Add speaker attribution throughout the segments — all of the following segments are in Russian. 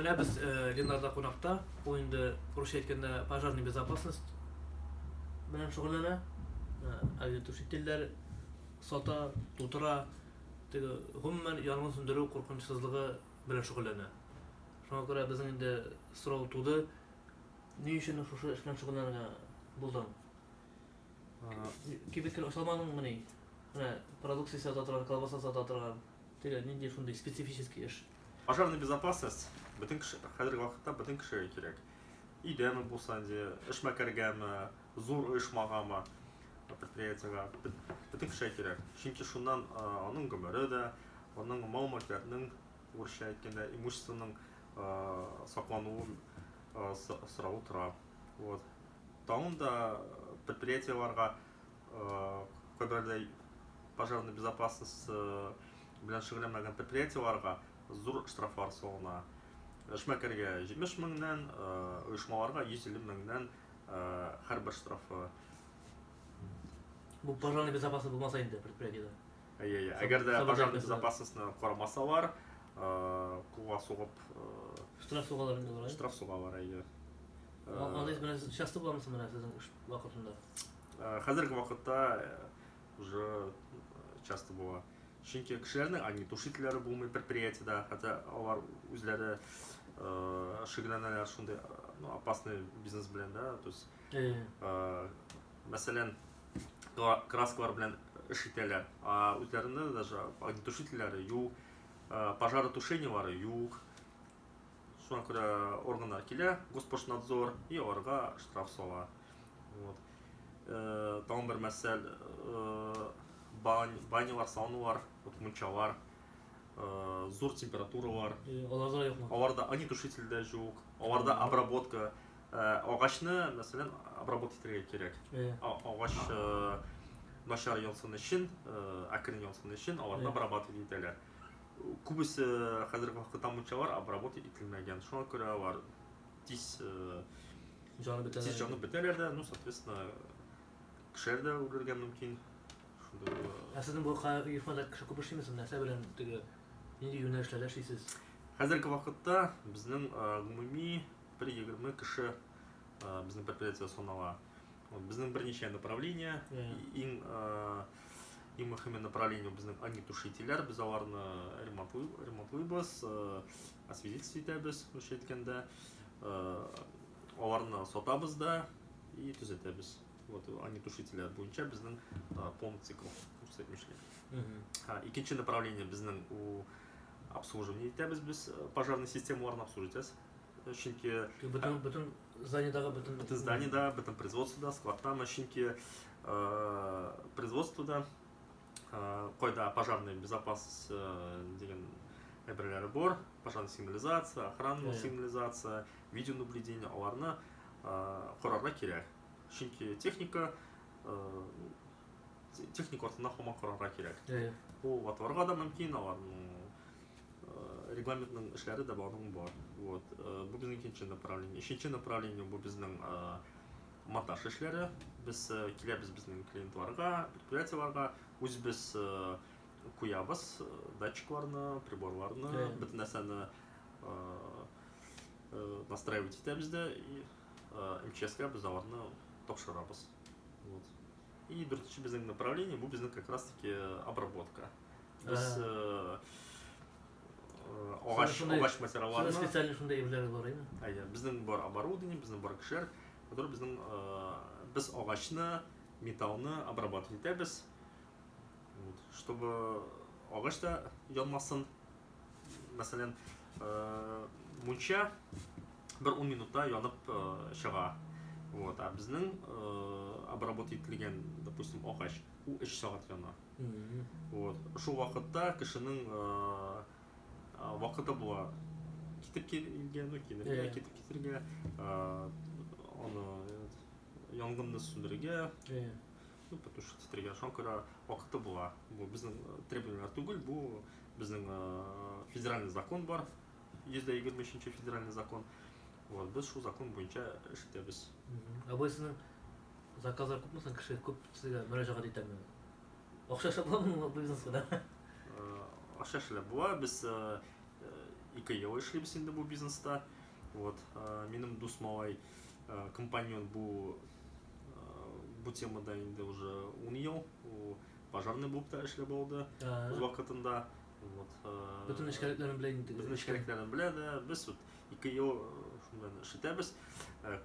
Speaker 1: Менә без Ленарда кунакта, ул инде русча әйткәндә пожарная безопасность белән шөгыльләнә. Авиатушителләр сата, тутыра, теге гомумән янгын сүндерү куркынычсызлыгы белән шөгыльләнә. Шуңа күрә безнең инде сорау туды, ни өчен шушы эш белән шөгыльләнергә булдың? Кибеткә ошалмадыңмыни? Менә продукция сата торган, колбаса сата торган, теге нинди шундый специфический эш.
Speaker 2: Пожарная безопасность бөтен кеше хәзерге вакытта бөтен кешегә кирәк. Өйдәме булса инде, эш мәкәргәме, зур оешмагамы, предприятиегә бөтен кешегә кирәк. Чөнки шуннан аның гомере дә, аның мал-мөлкәтнең урысча әйткәндә имущественның саклануы сорау тора. Вот. Тагын да предприятиеларга кайбердә пожарная безопасность белән шөгыльләнмәгән предприятиеларга зур штрафлар салына. Эшмәкәргә 70 меңнән, оешмаларга 150 меңнән һәрбер штрафы.
Speaker 1: Бу пожарная безопасность булмаса инде предприятиедә.
Speaker 2: Әгәр дә пожарная безопасностьны карамасалар, кулга сугып
Speaker 1: Штраф сугалар инде булар.
Speaker 2: штраф сугалар.
Speaker 1: Андый менә часто буламы менә сезнең эш вакытында?
Speaker 2: Хәзерге вакытта уже часто була. Чөнки кешеләрнең огнетушительләре булмый предприятиедә, хәтта алар үзләре шөгыльләнәләр шундый опасный бизнес белән да, то есть мәсәлән краскалар белән эш итәләр, үзләрендә даже огнетушительләре юк, пожаротушениялары юк. Шуңа күрә органнар килә, Госпошнадзор, и аларга штраф сала. Вот. Тагын бер мәсәл, банялар салынулар, мунчалар, зур температуралар.
Speaker 1: Аларда юкмы?
Speaker 2: Аларда огнетушитель дә юк, аларда обработка. Агачны, мәсәлән, обработка итәргә кирәк. Агач начар янсын өчен, әкрен янсын өчен аларны обработка итәләр. Күбесе хәзерге вакытта мунчалар обработка ителмәгән. Шуңа күрә алар тиз җаны бетәләр дә, ну, соответственно, кешеләр дә үләргә мөмкин.
Speaker 1: Сезнең бу оешмада кеше күп эшлимесез, нәрсә белән теге нинди юнәлешләрдә эшлисез?
Speaker 2: Хәзерге вакытта безнең гомуми 120 кеше безнең предприятие санала. Безнең берничә направление, иң мөһим направление безнең огнетушительләр, без аларны ремонтлыйбыз, осветительство итәбез, русча әйткәндә, аларны сатабыз да и төзәтәбез. Вот огнетушительләр буенча безнең полный цикл күрсәтмешлек. Икенче направление безнең обслуживание итәбез, без пожарный системаларны обслуживать. Чөнки
Speaker 1: бөтен зданиедагы
Speaker 2: бөтен зданиедә, бөтен производствода, складтамы, чөнки производствода кайда пожарная безопасность дигән әйберләре бар, пожарная сигнализация, охранная сигнализация, видеонаблюдение, аларны карарга кирәк. Чөнки техника артына һаман карарга кирәк. Бу ватыларга да мөмкин, аларның регламентның эшләре дә бар. Вот. Бу безнең икенче направление. Өченче направление бу безнең монтаж эшләре. Без киләбез безнең клиентларга, предприятиеларга, үзебез куябыз датчикларны, приборларны, бөтен нәрсәне настраивать итәбез дә и МЧСка без аларны тапшырабыз. Вот. И дүртенче безнең направление бу безнең как раз таки обработка. Без агач материалларны
Speaker 1: специально шундай эшләр бар иде.
Speaker 2: Безнең бар оборудование, безнең бар кешеләр, которые безнең без агачны, металлны обрабатывать итәбез. Вот, чтобы агач та янмасын. Мәсәлән, мунча бер 10 минутта янып чыга. Вот, а безнең обработать ителгән, допустим, агач 3 сәгать яна. Вот, шул вакытта кешенең вакыты була. Китеп китергә, аны янгынны сүндерергә, потушить итәргә, шуңа күрә вакыты була. Бу безнең требованиялар түгел, бу безнең федеральный закон бар, 123-нче федеральный закон. Вот, без шул закон буенча эш итәбез.
Speaker 1: Бу сезнең заказлар күпме, кеше күп сезгә мөрәҗәгать итәме? Акча шатланмы бу бизнеста?
Speaker 2: Акча эшләп була, без 2 ел эшлейбіз енді бұл бизнеста. Вот, менің дос малай компаньон бұл темада енді уже 10 ел, пожарный болып та эшлеп болды өз вакытында.
Speaker 1: Бүтін ішкәректерін білейді.
Speaker 2: Бүтін ішкәректерін біледі. Біз 2 ел шундан эшлетәбез.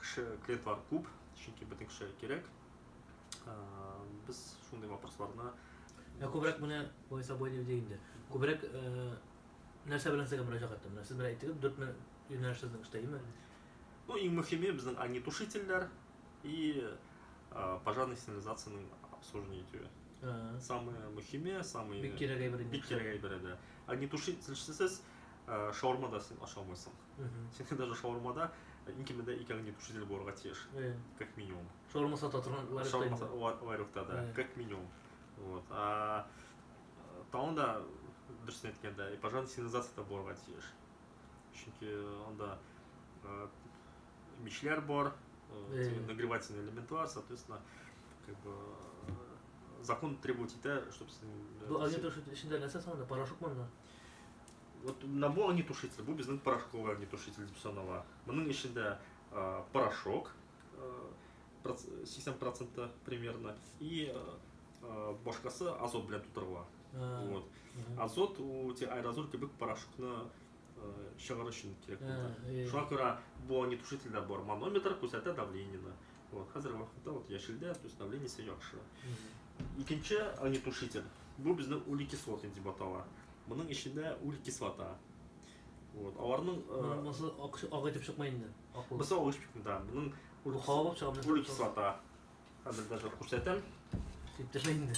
Speaker 2: Кіші клиентлар көп, чөнки бүтін кіші керек. Біз шундай вопросларына
Speaker 1: Көбірек мұны бойса бойды дегенде. Көбірек нәрсе білен сәген мұражақ еттім. Сіз бір әйттігіп, 4 юнәрсіздің үштейі ме?
Speaker 2: Ну, ең мұхиме біздің огнетушителер и пожарной сигнализацияның обслуживание етуі. Самые мұхиме, самые
Speaker 1: бик керегей
Speaker 2: бірі, да. Огнетушителсіз шаурмада сен аша алмайсың. Сен даже шаурмада инкемеде 2 огнетушитель болуға тиеш, как минимум.
Speaker 1: Шаурма сата тұрған
Speaker 2: ларюкта, да, как минимум. Таонда дұрысын еткенде, пожарный сигнализацияда болуға тиеш. Чөнки онда мечлер бар, нагревательный элемент бар, соответственно, как бы закон требует тебя, чтобы...
Speaker 1: Бұл огнетушитель ішінде нәрсе санады, порошок маңда?
Speaker 2: Вот набор огнетушитель, бұл біздің порошковый огнетушитель деп санала. Мұның ішінде порошок, 80% примерно, и башқасы азот білен тұтырға. Азот, те аэрозоль кебек порошокны шығару үшін керек болды. Шуңа көре бұл огнетушительдер бар, манометр көрсетеді давлениені. Қазіргі уақытта яшілде, то есть давлениесі жақсы. Екінші огнетушитель, бұл біздің углекислоты деп атала. Бұның ішінде углекислота. Оларның
Speaker 1: Мұсы ағайтып шықмайында?
Speaker 2: Бұсы ағайтып шықмайында, да. Бұның углекислота. Қазір даже көрсетем.
Speaker 1: Септірмейінде.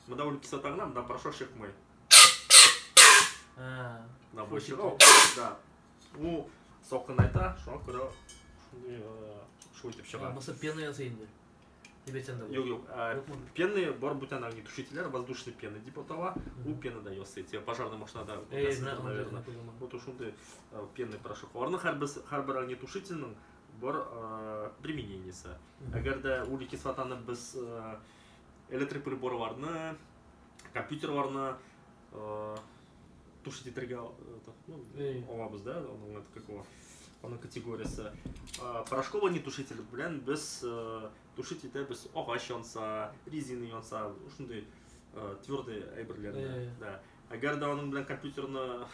Speaker 2: Мұнда углекислотағына, мұнда порошок шықмай. Да, бұл шығау. Да. Ол соқын айта, шуңа көре шуайтып шыға.
Speaker 1: Мұсы пена ясайында?
Speaker 2: Yok. Пенные бар бутан огнетушителер, воздушные пены деп атала. У пены дается, те пожарная машинада, наверное. Вот уж ондай пенный порошок. Оларның һәрбір огнетушительнің бар применениесі. Әгерде углекислотаны біз электроприборларны, компьютерларны тушить еттерге алабыз, да, оның категориясы. Порошковый огнетушитель білән біз тушить етебіз ағаш янса, резина янса, ушындай твердый әйбірлерді. Әгер де оның білән компьютерны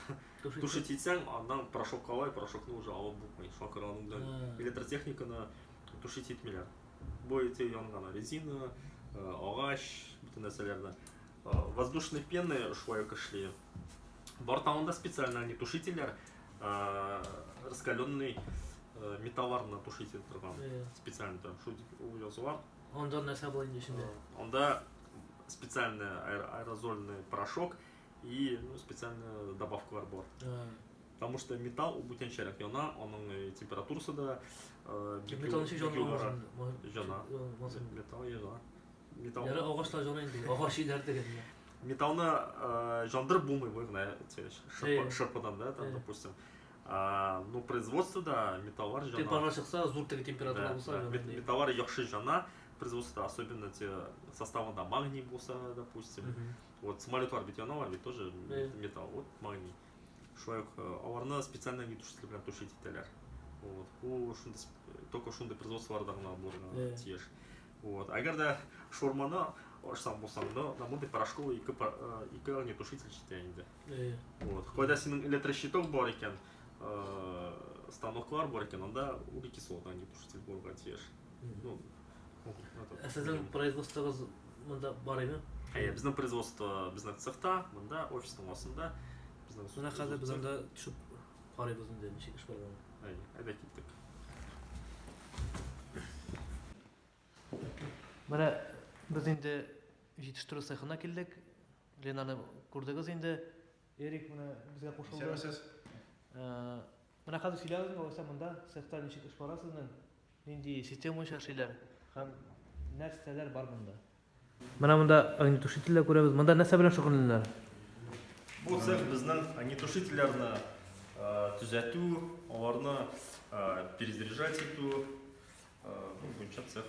Speaker 2: тушить етсең, андан порошок қалай, порошокны уже алып бұқмай. Шуңа көре оның білән электротехниканы тушить етмелер. Бұл ете янғаны резина, ағаш, бүтін нәрселерді. Воздушные пены шуай кішли. Бар тауында специальный огнетушителер, раскаленный металларны тушить етіп тұрған. Специально там жазу бар.
Speaker 1: Онда нәрсе болайын ішінде?
Speaker 2: Онда специальный аэрозольный порошок и специальная добавка бар. Потому что металл бүтін шәрек яна, оның температурасы да
Speaker 1: металл неше жана?
Speaker 2: Металл ежа.
Speaker 1: Яры ағашла жана енді, ағаш елер деген.
Speaker 2: Металлны жандырып болмай бойғына шырпадан, да, там, допустим. Но производство, да, металлар жана.
Speaker 1: Ты пожар шықса, зуртығы температура болса,
Speaker 2: металлар яқшы жана, производство, особенно те составында магний болса, допустим. Вот самолетлар ведь яна бар, ведь тоже металл, вот магний. Шуайық, оларны специально огнетушитель білән тушить етелер. Только шундай производстволарда ғана болған тиеш. Әгер де шорманы ашсам болсаң, на мұндай порошковый 2 огнетушитель жетейінде. Қойда сенің электрощиток бар екен, станоклар бар екен, онда углекислота огнетушитель болуға тиеш.
Speaker 1: Сіздің производствоғыз мұнда бар еме?
Speaker 2: Біздің производство біздің цехта, мұнда офистің осында.
Speaker 1: Мұна қазір біз анда түшіп қарай бұзында неше күш бар ғана?
Speaker 2: Әйді кеттік.
Speaker 1: Мына біз енді жетіштіру цехына келдік. Ленаны көрдіңіз енді. Ерик мұна бізге қошылды. Мұна қазір сөйлеуіңіз олайса мұнда цехта неше күш барасыздың? Енді система ойша шейлер, һәм нәрселер бар мұнда. Мұнда огнетушителер көреміз. Мұнда нәрсе білен шұғылынлар?
Speaker 2: Бұл цех біздің огнетушителерні түзәту, оларны перезаряжать ету. Бұнша цех.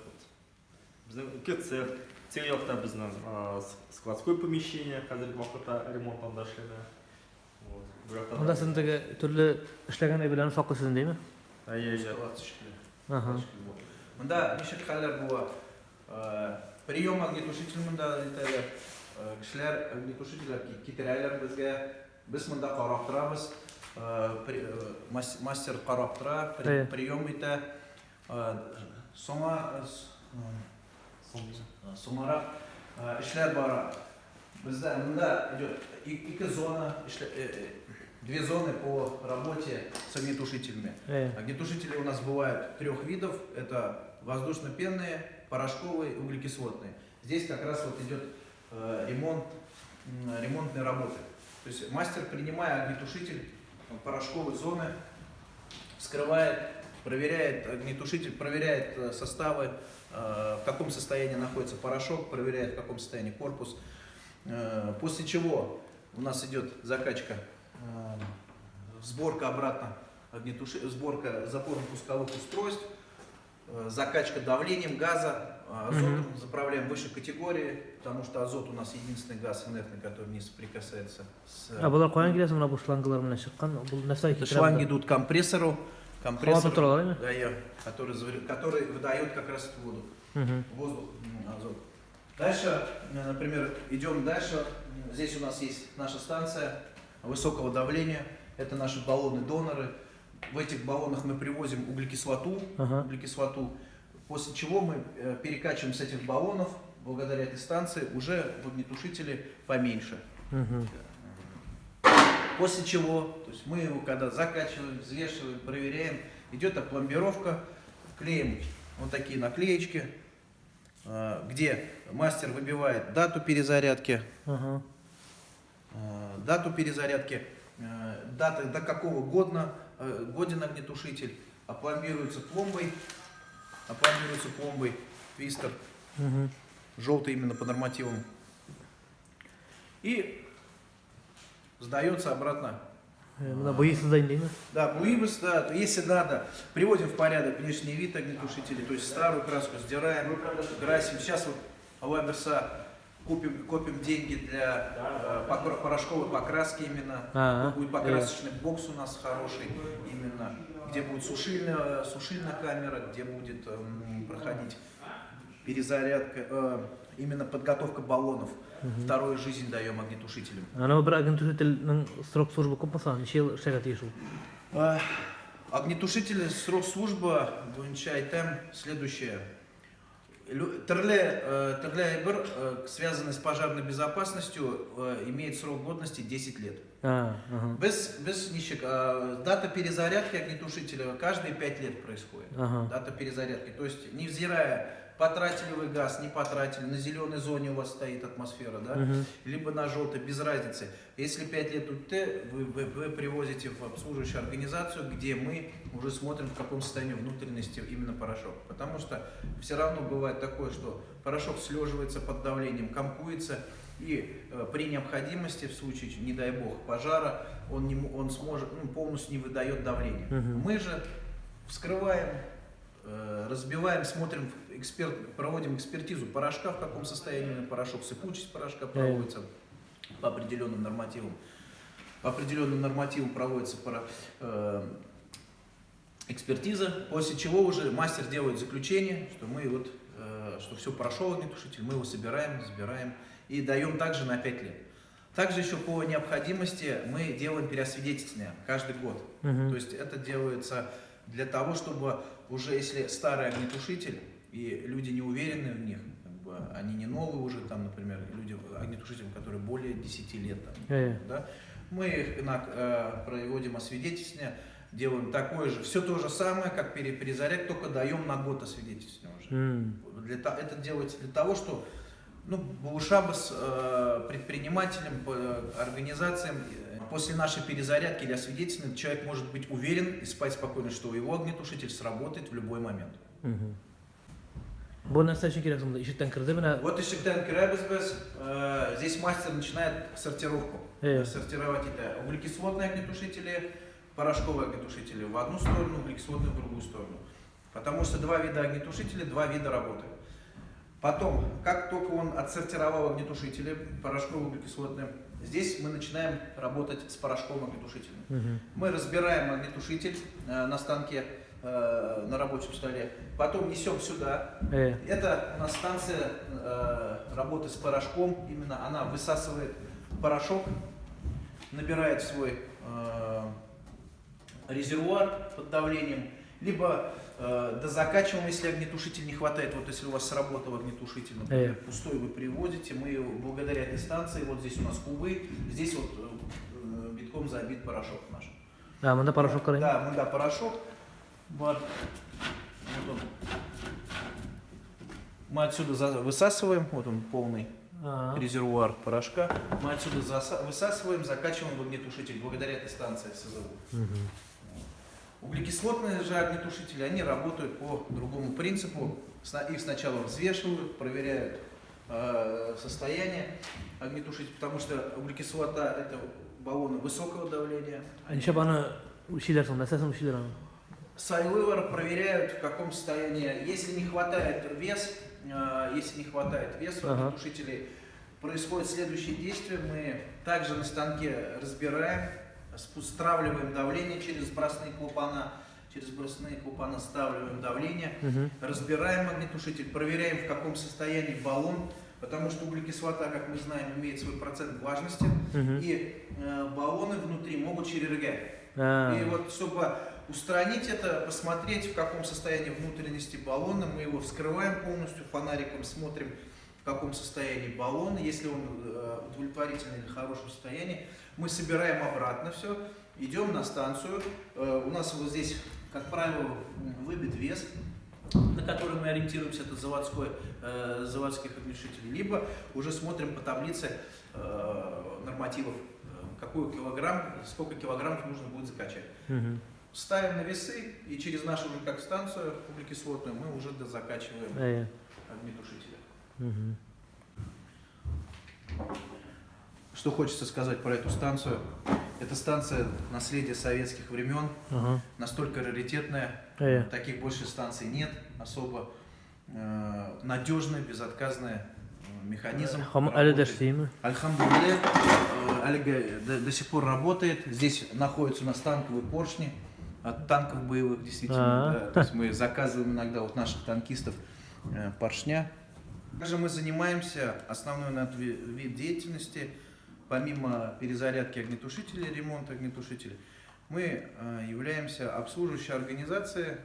Speaker 2: Біздің үкі цех. Цех яқта біздің складской помещение, қазіргі уақытта ремонттан да шледі.
Speaker 1: Onda sizin türlü işlegen bilen fokus sizin değil mi? Ага.
Speaker 3: Мында ничек хәлләр була? Прием огнетушитель мында кешеләр огнетушительләр китерәләр безгә. Без мында карап торабыз. Мастер карап тора, прием итә. Соңарак эшләр бара. Бездә мында идет ике зона, две зоны по работе с огнетушителями. Огнетушители у нас бывают трех видов. Это воздушно-пенные, порошковые, углекислотные. Здесь как раз вот идет ремонтные работы. То есть мастер, принимая огнетушитель порошковой зоны, вскрывает, проверяет огнетушитель, проверяет составы, в каком состоянии находится порошок, проверяет, в каком состоянии корпус. После чего у нас идет закачка, сборка обратно сборка запорно-пусковых устройств, закачка давлением газа, азотом заправляем выше категории, потому что азот у нас единственный газ инертный, который не соприкасается с...
Speaker 1: Bular qo'yan kelasiz, mana bu шланглар bilan chiqqan. Bu narsa
Speaker 3: Шланги идут к компрессору,
Speaker 1: да,
Speaker 3: который выдает как раз эту воду, воздух, азот. Дальше, например, идем дальше. Здесь у нас есть наша станция высокого давления. Это наши баллоны-доноры. В этих баллонах мы привозим углекислоту, после чего мы перекачиваем с этих баллонов, благодаря этой станции, уже в огнетушители поменьше. После чего, то есть мы его когда закачиваем, взвешиваем, проверяем, идет опломбировка, клеим вот такие наклеечки, где мастер выбивает дату перезарядки, дата до какого годен огнетушитель, опломбируется пломбой, твистер, желтый именно по нормативам, и сдается обратно.
Speaker 1: Да,
Speaker 3: буибус, да, если надо, приводим в порядок внешний вид огнетушителей, то есть старую краску сдираем, красим. Сейчас вот Алаберса копим деньги для порошковой покраски именно. Будет покрасочный бокс у нас хороший, именно, где будет сушильная камера, где будет проходить перезарядка, именно подготовка баллонов. Вторую жизнь даем огнетушителям.
Speaker 1: Срок службы компаса,
Speaker 3: огнетушитель срок службы следующее. Терле, связанный с пожарной безопасностью, имеет срок годности 10 лет. Без нищек. Дата перезарядки огнетушителя каждые 5 лет происходит. Дата перезарядки. То есть, невзирая, потратили вы газ, не потратили, на зеленой зоне у вас стоит атмосфера, да? Либо на желтой, без разницы. Если 5 лет УТ, вы привозите в обслуживающую организацию, где мы уже смотрим, в каком состоянии внутренности именно порошок. Потому что все равно бывает такое, что порошок слеживается под давлением, комкуется, и при необходимости, в случае, не дай бог, пожара, он сможет, полностью не выдает давление. Мы же вскрываем, разбиваем, смотрим, проводим экспертизу порошка, в каком состоянии порошок, сыпучесть порошка проводится по определенным нормативам. По определенным нормативам проводится экспертиза, после чего уже мастер делает заключение, что что все прошел огнетушитель, мы его собираем, забираем и даем также на 5 лет. Также еще по необходимости мы делаем переосвидетельствование каждый год. То есть это делается для того, чтобы уже если старый огнетушитель и люди не уверены в них, они не новые уже, там, например, люди огнетушителям, которые более 10 лет, да, мы их проводим освидетельствование, делаем такое же, все то же самое, как перезарядка, только даем на год освидетельствование уже. Это делается для того, что Булушабас предпринимателям, организациям после нашей перезарядки или освидетельствования человек может быть уверен и спать спокойно, что его огнетушитель сработает в любой момент.
Speaker 1: Вот ишиктен
Speaker 3: кирабыз, здесь мастер начинает сортировку. Сортировать это углекислотные огнетушители, порошковые огнетушители в одну сторону, углекислотные в другую сторону. Потому что два вида огнетушителей, два вида работы. Потом, как только он отсортировал огнетушители, порошковые, углекислотные, Здесь мы начинаем работать с порошком огнетушительным. Мы разбираем огнетушитель на станке, на рабочем столе, потом несем сюда. Это у нас станция работы с порошком, именно она высасывает порошок, набирает в свой резервуар под давлением, либо дозакачиваем, если огнетушитель не хватает. Вот если у вас сработал огнетушитель, например, пустой вы привозите, мы его благодаря этой станции, вот здесь у нас кубы, здесь вот битком забит порошок наш.
Speaker 1: Да, мы порошок кормим.
Speaker 3: Да, мы порошок. Вот он. Мы отсюда высасываем, вот он полный резервуар порошка. Мы отсюда высасываем, закачиваем в огнетушитель благодаря этой станции СЗУ. Углекислотные же огнетушители, они работают по другому принципу. Их сначала взвешивают, проверяют состояние огнетушителя, потому что углекислота – это баллоны высокого давления. Сойлывер проверяют, в каком состоянии. Если не хватает вес огнетушителей, происходит следующее действие. Мы также на станке разбираем, стравливаем давление через сбросные клапана, стравливаем давление, разбираем огнетушитель, проверяем, в каком состоянии баллон, потому что углекислота, как мы знаем, имеет свой процент влажности, и баллоны внутри могут черергать. И вот, чтобы устранить это, посмотреть, в каком состоянии внутренности баллона, мы его вскрываем полностью фонариком, смотрим, в каком состоянии баллон. Если он удовлетворительный или в хорошем состоянии, мы собираем обратно все, идем на станцию. У нас вот здесь, как правило, выбит вес, на который мы ориентируемся, это заводских огнетушителей, либо уже смотрим по таблице нормативов, сколько килограммов нужно будет закачать. Ставим на весы, и через нашу уже как станцию углекислотную мы уже дозакачиваем огнетушителя. Что хочется сказать про эту станцию? Эта станция наследие советских времен, настолько раритетная, таких больше станций нет, особо надежный, безотказный механизм. Альхамдулилля, до сих пор работает. Здесь находятся у нас танковые поршни от танков боевых, действительно. Да. То есть мы заказываем иногда от наших танкистов поршня. Также мы занимаемся, основной вид деятельности, помимо перезарядки огнетушителей, ремонта огнетушителей, мы являемся обслуживающей организацией,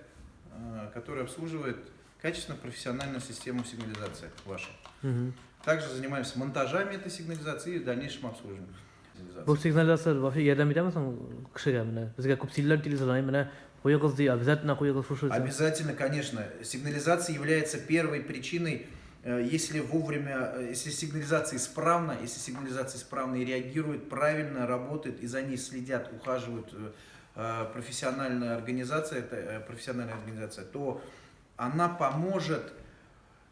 Speaker 3: которая обслуживает качественно профессиональную систему сигнализации вашу. Также занимаемся монтажами этой сигнализации и дальнейшим обслуживанием.
Speaker 1: Bu signalizatsiya вообще yardım edemezsen kişiye mi? Bizga ko'p signal televizorlar обязательно слушаются.
Speaker 3: Обязательно, конечно. Сигнализация является первой причиной, если сигнализация исправна, и реагирует правильно, работает, и за ней следят, ухаживают профессиональная организация, то она поможет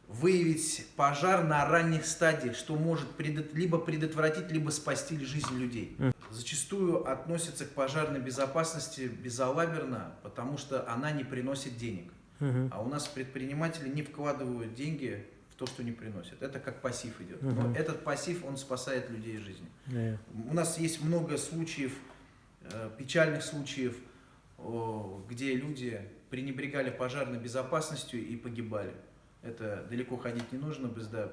Speaker 3: выявить пожар на ранних стадиях, что может либо предотвратить, либо спасти жизнь людей. Зачастую относятся к пожарной безопасности безалаберно, потому что она не приносит денег. А у нас предприниматели не вкладывают деньги в то, что не приносит. Это как пассив идет. Но этот пассив, он спасает людей жизни. У нас есть много случаев, печальных случаев, где люди пренебрегали пожарной безопасностью и погибали. Это далеко ходить не нужно,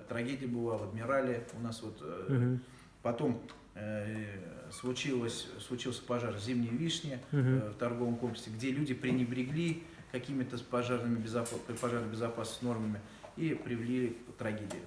Speaker 3: трагедия бывала в Адмирале, у нас вот потом случился пожар в Зимней Вишне, в торговом комплексе, где люди пренебрегли какими-то пожарной безопасностью нормами и привели к трагедии.